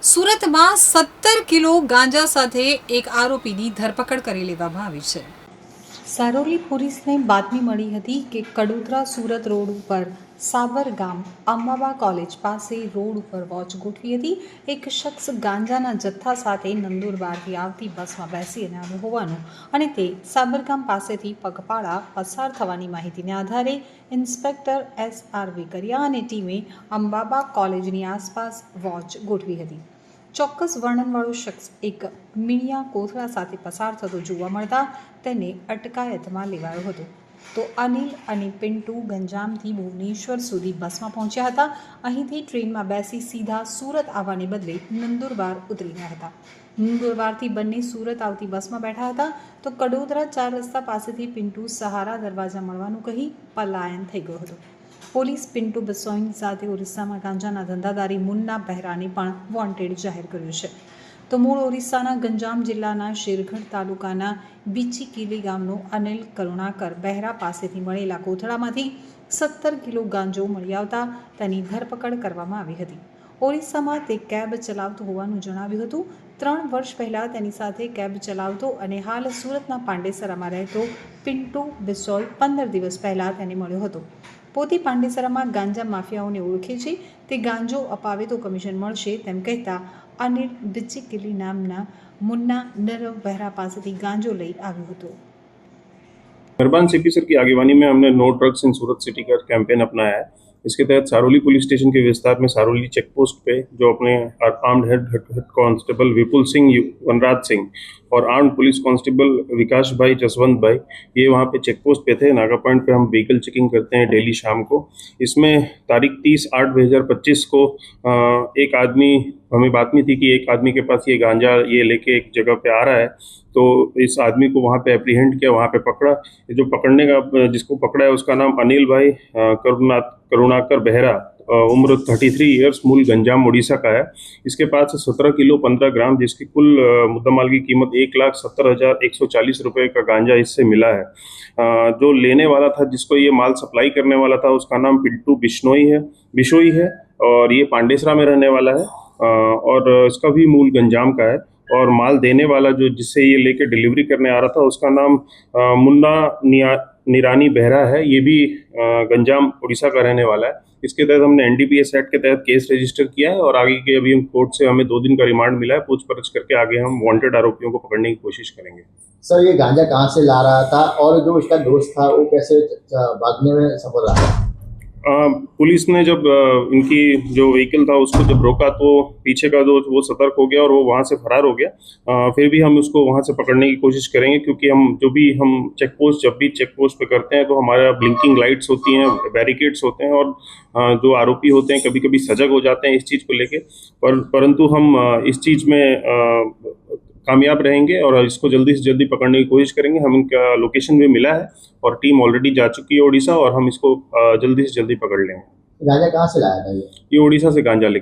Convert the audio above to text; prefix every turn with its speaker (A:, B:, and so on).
A: સુરતમાં 17 કિલો ગાંજા સાથે એક આરોપીની ધરપકડ કરી લેવામાં આવી છે. સારોલી પોલીસને બાતમી મળી હતી કે કડોદરા સુરત રોડ ઉપર સાબર ગામ અંબાબા કોલેજ પાસે રોડ ઉપર વોચ ગોઠવી હતી. એક શખ્સ ગાંજાના જથ્થા સાથે નંદુરબારથી આવતી બસમાં બેસીને આવ્યો હોવાનું અને તે સાબરગામ પાસેથી પગપાળા પસાર થવાની માહિતીને આધારે ઇન્સ્પેક્ટર SR વેકરિયા અને ટીમે અંબાબા કોલેજની આસપાસ વોચ ગોઠવી હતી. ચોક્કસ વર્ણનવાળો શખ્સ એક મીણિયા કોથળા સાથે પસાર થતો જોવા મળતા તેને અટકાયતમાં લેવાયો હતો. તો અનિલ અને પિન્ટુ ગંજામથી ભુવનેશ્વર સુધી બસમાં પહોંચ્યા હતા. અહીંથી ટ્રેનમાં બેસી સીધા સુરત આવવાને બદલે નંદુરબાર ઉતરી ગયા હતા. નંદુરબારથી બંને સુરત આવતી બસમાં બેઠા હતા તો કડોદરા 4 રસ્તા પાસેથી પિન્ટુ સહારા દરવાજા મળવાનું કહી પલાયન થઈ ગયો હતો. પોલીસ પિન્ટુ બિસોઈની સાથે ઓરિસ્સામાં ગાંજાના ધંધાદારી મુન્ના બહેરાને પણ વોન્ટેડ જાહેર કર્યું છે. તો મૂળ ઓરિસ્સાના ગંજામ જિલ્લાના શેરગઢ તાલુકાના બીચીકીલી ગામનો અનિલ કરુણાકર બહેરા પાસેથી મળેલા કોથળામાંથી 17 કિલો ગાંજો મળી આવતા તેની ધરપકડ કરવામાં આવી હતી. ઓરિસ્સામાં તે કેબ ચલાવતો હોવાનું જણાવ્યું હતું. 3 વર્ષ પહેલાં તેની સાથે કેબ ચલાવતો અને હાલ સુરતના પાંડેસરામાં રહેતો પિન્ટુ બિસોઈ 15 દિવસ પહેલાં તેને મળ્યો હતો. પોતે પાંડેસરામાં ગાંજા માફિયાઓને ઓળખે છે, તે ગાંજો અપાવે તો કમિશન મળશે તેમ કહેતા અનિલ બીચીકીલી નામના મુન્ના નરવ બહેરા પાસેથી गांजो લઈ આવ્યો હતો.
B: मेहरबान सीपी सर की आगेवानी में हमने no drugs in Surat city का कैंपेन अपनाया है. इसके तहत सारोली पुलिस स्टेशन के विस्तार में सारोली चेक पोस्ट पे जो अपने आर्म्ड हेड कांस्टेबल विपुल सिंह, वनराज सिंह और आर्म्ड पुलिस कांस्टेबल विकास भाई, जसवंत भाई, ये वहाँ पे चेक पोस्ट पे थे. नागा पॉइंट पे हम व्हीकल चेकिंग करते हैं डेली शाम को. इसमें तारीख 30/8/2025 को एक आदमी, हमें बातमी थी कि एक आदमी के पास ये गांजा ये लेके एक जगह पे आ रहा है. तो इस आदमी को वहाँ पे एप्रीहेंड किया, वहाँ पे पकड़ा. जो पकड़ने का जिसको पकड़ा है उसका नाम अनिल भाई करुणाकर बेहरा, उम्र 33 ईयर्स, मूल गंजाम उड़ीसा का है. इसके पास 17 किलो 15 ग्राम जिसकी कुल मुद्दामाल की कीमत 1,70,140 रुपये का गांजा इससे मिला है. जो लेने वाला था, जिसको ये माल सप्लाई करने वाला था, उसका नाम पिंटू बिशोई है और ये पांडेसरा में रहने वाला है और इसका भी मूल गंजाम का है. और माल देने वाला जो जिससे ये लेके डिलीवरी करने आ रहा था उसका नाम मुन्ना निरानी बेहरा है. ये भी गंजाम उड़ीसा का रहने वाला है. इसके तहत हमने NDPS एक्ट के तहत केस रजिस्टर किया है और आगे के अभी हम कोर्ट से हमें 2 दिन का रिमांड मिला है. पूछपरछ करके आगे हम वांटेड आरोपियों को पकड़ने की कोशिश करेंगे.
C: सर, ये गांजा कहाँ से ला रहा था और जो उसका दोस्त था वो कैसे भागने में सफल रहा?
B: पुलिस ने जब इनकी जो व्हीकल था उसको जब रोका तो पीछे का जो वो सतर्क हो गया और वो वहाँ से फरार हो गया. फिर भी हम उसको वहाँ से पकड़ने की कोशिश करेंगे क्योंकि हम जब भी चेक पोस्ट पे करते हैं तो हमारा ब्लिंकिंग लाइट्स होती हैं, बैरिकेड्स होते हैं और जो आरोपी होते हैं कभी कभी सजग हो जाते हैं इस चीज़ को लेके. परंतु हम इस चीज़ में कामयाब रहेंगे और इसको जल्दी से जल्दी पकड़ने की कोशिश करेंगे. हम इनका लोकेशन भी मिला है और टीम ऑलरेडी जा चुकी है उड़ीसा और हम इसको जल्दी से जल्दी पकड़ लेंगे.
C: गांजा कहाँ से लाया था ये?
B: ये उड़ीसा से गांजा लेके